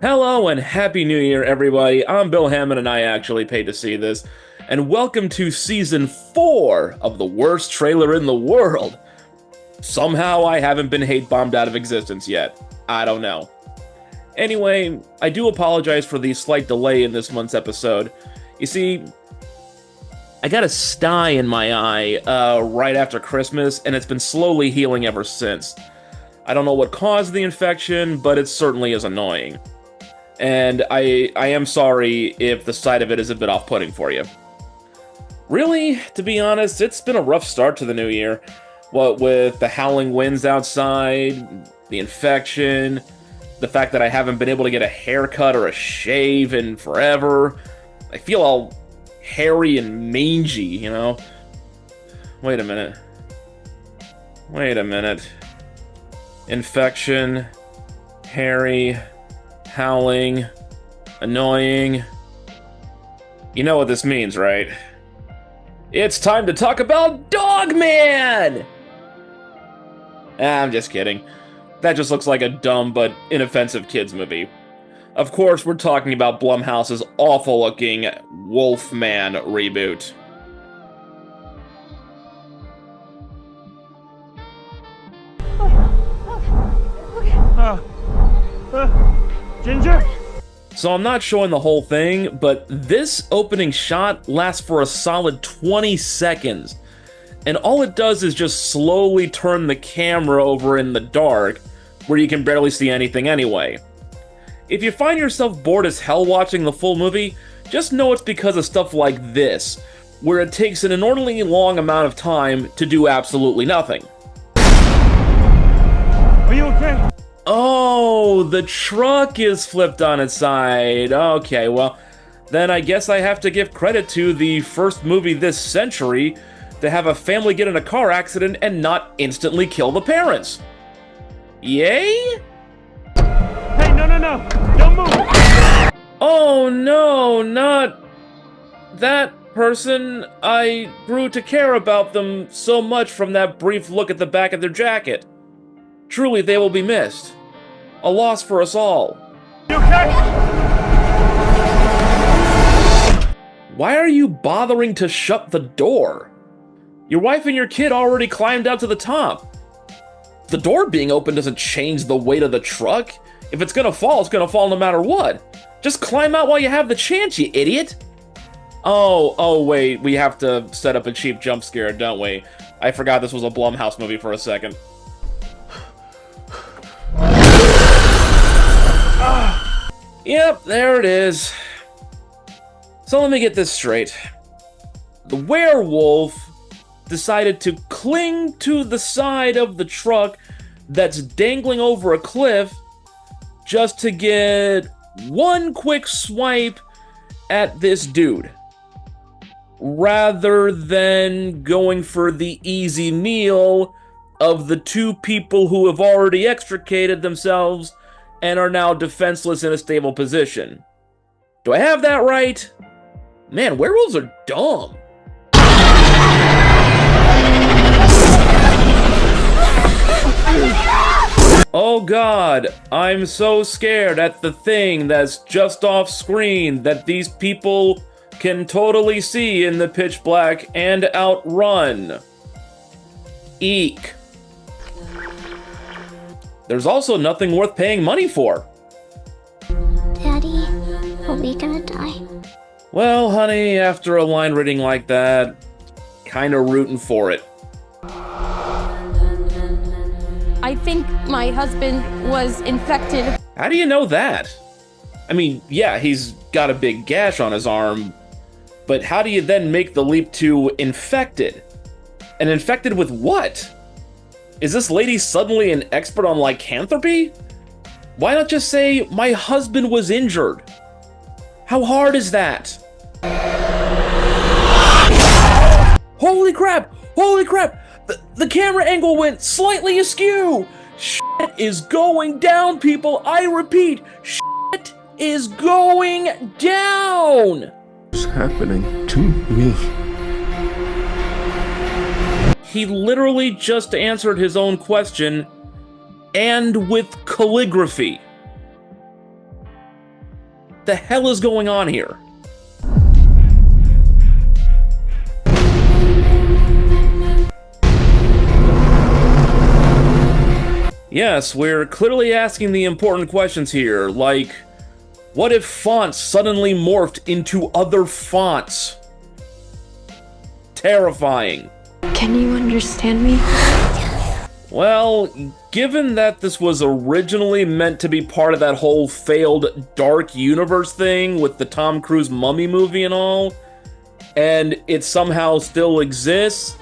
Hello and Happy New Year, everybody. I'm Bill Hammond, and I actually paid to see this. And welcome to Season 4 of the worst trailer in the world. Somehow I haven't been hate-bombed out of existence yet. I don't know. Anyway, I do apologize for the slight delay in this month's episode. You see, I got a sty in my eye right after Christmas, and it's been slowly healing ever since. I don't know what caused the infection, but it certainly is annoying. And I am sorry if the sight of it is a bit off-putting for you. Really, to be honest, it's been a rough start to the new year. What with the howling winds outside, the infection, the fact that I haven't been able to get a haircut or a shave in forever. I feel all hairy and mangy, you know? Wait a minute. Infection, hairy, howling, annoying. You know what this means, right? It's time to talk about Dogman! I'm just kidding. That just looks like a dumb but inoffensive kids movie. Of course, we're talking about Blumhouse's awful-looking Wolfman reboot. Ginger? So I'm not showing the whole thing, but this opening shot lasts for a solid 20 seconds. And all it does is just slowly turn the camera over in the dark, where you can barely see anything anyway. If you find yourself bored as hell watching the full movie, just know it's because of stuff like this, where it takes an inordinately long amount of time to do absolutely nothing. Are you okay? Oh, the truck is flipped on its side. Okay, well, then I guess I have to give credit to the first movie this century to have a family get in a car accident and not instantly kill the parents. Yay? Hey, no, don't move! Oh no, not that person. I grew to care about them so much from that brief look at the back of their jacket. Truly, they will be missed. A loss for us all. You okay? Why are you bothering to shut the door? Your wife and your kid already climbed out to the top. The door being open doesn't change the weight of the truck. If it's gonna fall no matter what. Just climb out while you have the chance, you idiot. Oh, wait, we have to set up a cheap jump scare, don't we? I forgot this was a Blumhouse movie for a second. Yep, there it is. So let me get this straight. The werewolf decided to cling to the side of the truck that's dangling over a cliff just to get one quick swipe at this dude, rather than going for the easy meal of the two people who have already extricated themselves and are now defenseless in a stable position. Do I have that right? Man, werewolves are dumb. Oh god, I'm so scared at the thing that's just off screen that these people can totally see in the pitch black and outrun. Eek. There's also nothing worth paying money for. Daddy, are we gonna die? Well, honey, after a line reading like that, kinda rooting for it. I think my husband was infected. How do you know that? I mean, yeah, he's got a big gash on his arm, but how do you then make the leap to infected? And infected with what? Is this lady suddenly an expert on lycanthropy? Why not just say, my husband was injured? How hard is that? Holy crap! Holy crap! The camera angle went slightly askew! Shit is going down, people! I repeat, shit is going down! What's happening to me? He literally just answered his own question, and with calligraphy. The hell is going on here? Yes, we're clearly asking the important questions here, like, what if fonts suddenly morphed into other fonts? Terrifying. Can you understand me? Well, given that this was originally meant to be part of that whole failed dark universe thing with the Tom Cruise Mummy movie and all, and it somehow still exists,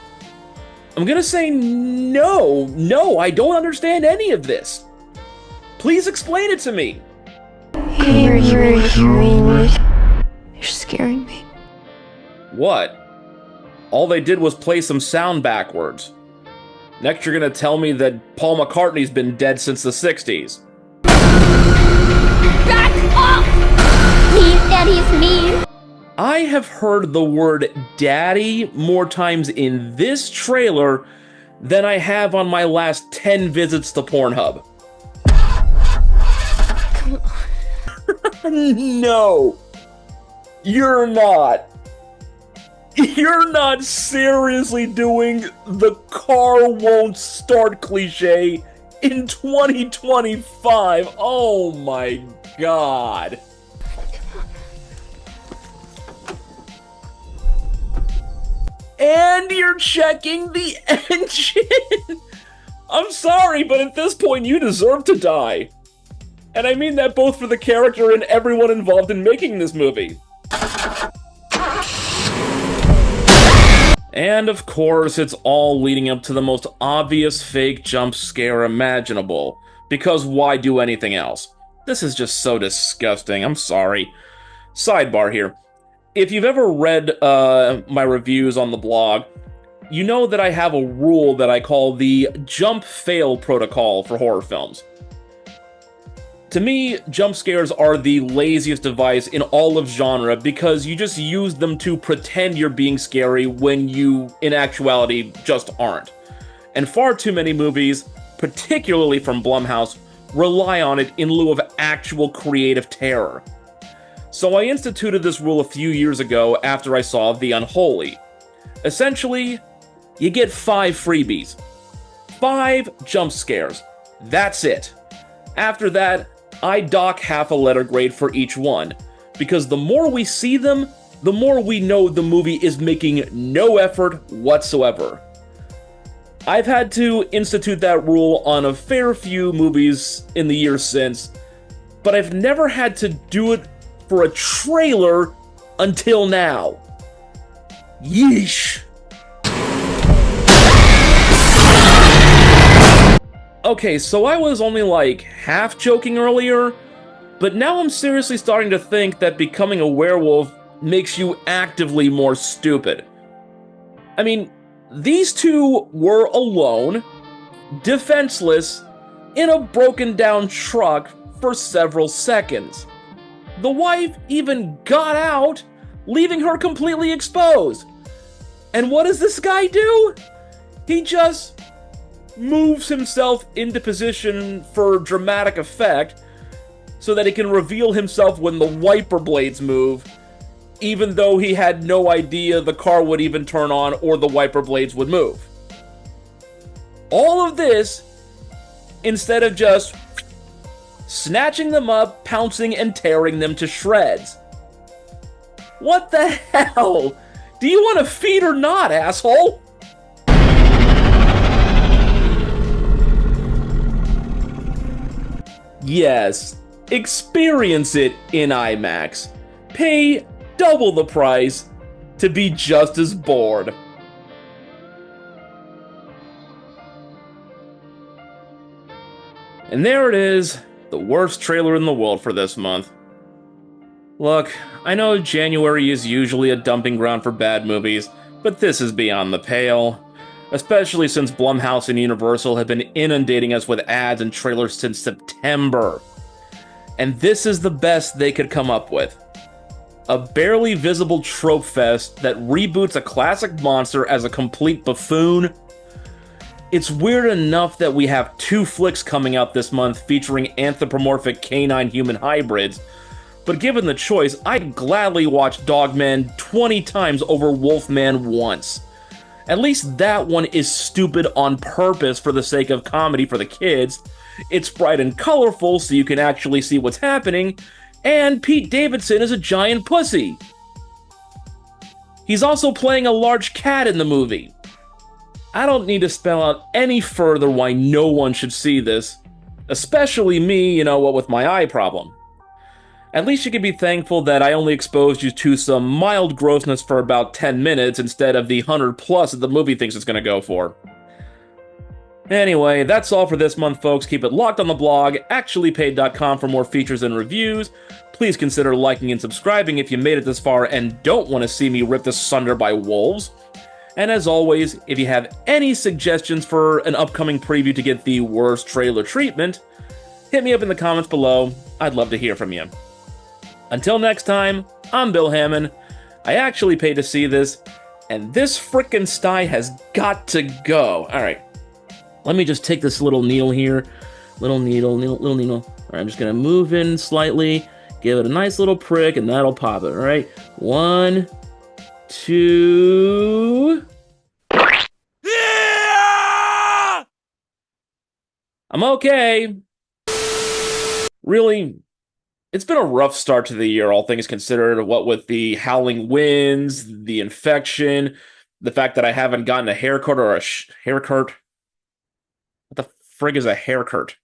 I'm gonna say no, I don't understand any of this. Please explain it to me. You're scaring me. What? All they did was play some sound backwards. Next you're gonna tell me that Paul McCartney's been dead since the 60s. Back off! Please, Daddy's mean. I have heard the word daddy more times in this trailer than I have on my last 10 visits to Pornhub. No, you're not. You're not seriously doing the car won't start cliche in 2025. Oh my god. And you're checking the engine. I'm sorry, but at this point you deserve to die. And I mean that both for the character and everyone involved in making this movie. And of course, it's all leading up to the most obvious fake jump scare imaginable. Because why do anything else? This is just so disgusting, I'm sorry. Sidebar here. If you've ever read my reviews on the blog, you know that I have a rule that I call the jump fail protocol for horror films. To me, jump scares are the laziest device in all of genre because you just use them to pretend you're being scary when you, in actuality, just aren't. And far too many movies, particularly from Blumhouse, rely on it in lieu of actual creative terror. So I instituted this rule a few years ago after I saw The Unholy. Essentially, you get 5 freebies. 5 jump scares. That's it. After that, I dock half a letter grade for each one, because the more we see them, the more we know the movie is making no effort whatsoever. I've had to institute that rule on a fair few movies in the years since, but I've never had to do it for a trailer until now. Yeesh. Okay, so I was only like half joking earlier, but now I'm seriously starting to think that becoming a werewolf makes you actively more stupid. I mean, these two were alone, defenseless, in a broken down truck for several seconds. The wife even got out, leaving her completely exposed. And what does this guy do? He just moves himself into position for dramatic effect so that he can reveal himself when the wiper blades move, even though he had no idea the car would even turn on or the wiper blades would move. All of this instead of just snatching them up, pouncing, and tearing them to shreds. What the hell? Do you want to feed or not, asshole? Yes, experience it in IMAX. Pay double the price to be just as bored. And there it is, the worst trailer in the world for this month. Look, I know January is usually a dumping ground for bad movies, but this is beyond the pale. Especially since Blumhouse and Universal have been inundating us with ads and trailers since September. And this is the best they could come up with. A barely visible trope fest that reboots a classic monster as a complete buffoon. It's weird enough that we have 2 flicks coming out this month featuring anthropomorphic canine-human hybrids, but given the choice, I'd gladly watch Dogman 20 times over Wolfman once. At least that one is stupid on purpose for the sake of comedy for the kids. It's bright and colorful so you can actually see what's happening, and Pete Davidson is a giant pussy. He's also playing a large cat in the movie. I don't need to spell out any further why no one should see this, especially me, what with my eye problem. At least you can be thankful that I only exposed you to some mild grossness for about 10 minutes instead of the 100 plus that the movie thinks it's gonna go for. Anyway, that's all for this month, folks. Keep it locked on the blog, actuallypaid.com for more features and reviews. Please consider liking and subscribing if you made it this far and don't want to see me ripped asunder by wolves. And as always, if you have any suggestions for an upcoming preview to get the worst trailer treatment, hit me up in the comments below. I'd love to hear from you. Until next time, I'm Bill Hammond. I actually paid to see this, and this frickin' sty has got to go. Alright, let me just take this little needle here. Little needle. Alright, I'm just gonna move in slightly, give it a nice little prick, and that'll pop it. Alright, 1, 2... Yeah! I'm okay. Really, it's been a rough start to the year, all things considered, what with the howling winds, the infection, the fact that I haven't gotten a haircut or a haircut. What the frig is a haircut?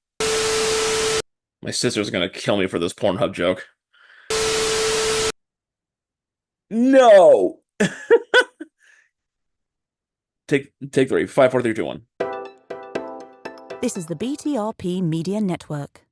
My sister's gonna kill me for this Pornhub joke. No! Take 3. 5, 4, 3, 2, 1. This is the BTRP Media Network.